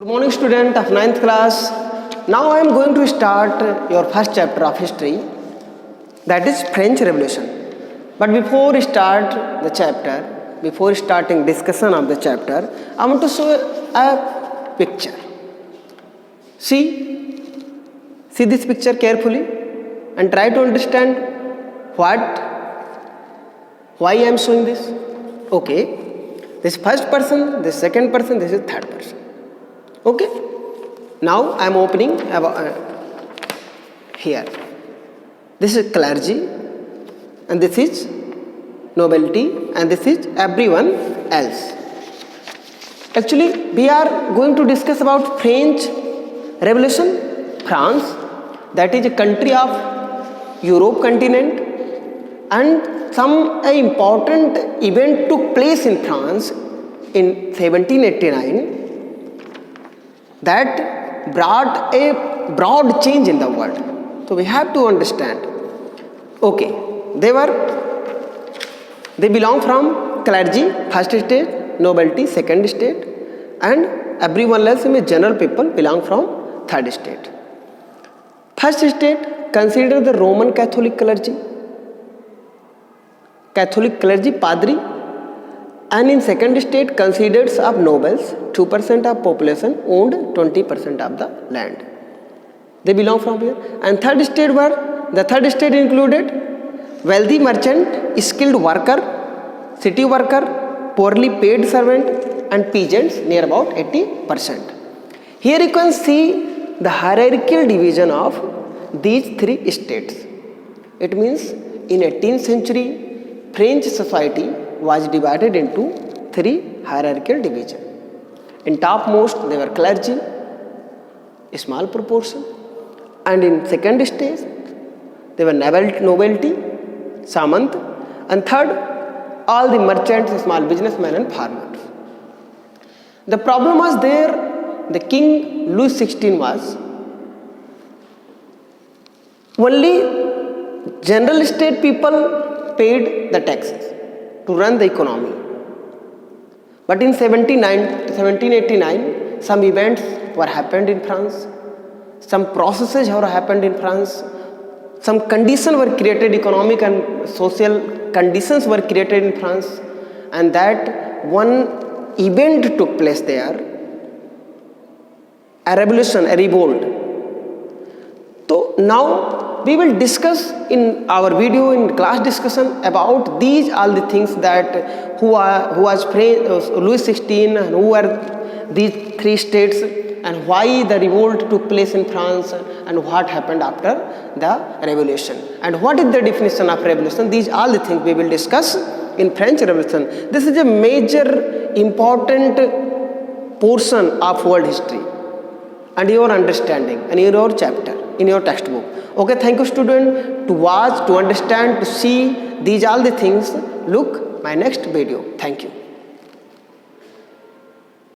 Good morning, student of 9th class. Now I am going to start your first chapter of history, that is French Revolution. But before start the chapter, before starting discussion of the chapter, I want to show a picture. See this picture carefully and try to understand why I am showing this. Okay, this first person, this second person, this is third person. Okay, now I am opening here. This is clergy, and this is nobility, and this is everyone else. Actually, we are going to discuss about French Revolution. France, that is a country of Europe continent, and some important event took place in France in 1789 that brought a broad change in the world. So we have to understand. Okay, they belong from clergy, first state, nobility, second state, and everyone else, general people, belong from third state. First state consider the Roman Catholic clergy, padri, and in second state considers of nobles, 2% of population owned 20% of the land. They belong from here. And third state included wealthy merchant, skilled worker, city worker, poorly paid servant, and peasants, near about 80%. Here you can see the hierarchical division of these three states. It means in 18th century, French society was divided into three hierarchical divisions. In topmost, they were clergy, a small proportion, and in second stage, they were nobility, samant, and third, all the merchants, small businessmen, and farmers. The problem was there, the King Louis XVI was only general state people paid the taxes to run the economy. But in 1789, some events were happened in France, some processes have happened in France, some conditions were created, economic and social conditions were created in France, and that one event took place there, a revolution, a revolt. So now we will discuss in our video, in class discussion, about these all the things, that who was Louis XVI, and who were these three states, and why the revolt took place in France, and what happened after the revolution, and what is the definition of revolution. These all the things we will discuss in French Revolution. This is a major important portion of world history and your understanding and in your chapter, in your textbook. Okay, thank you, student, to watch, to understand, to see these all the things. Look my next video. Thank you.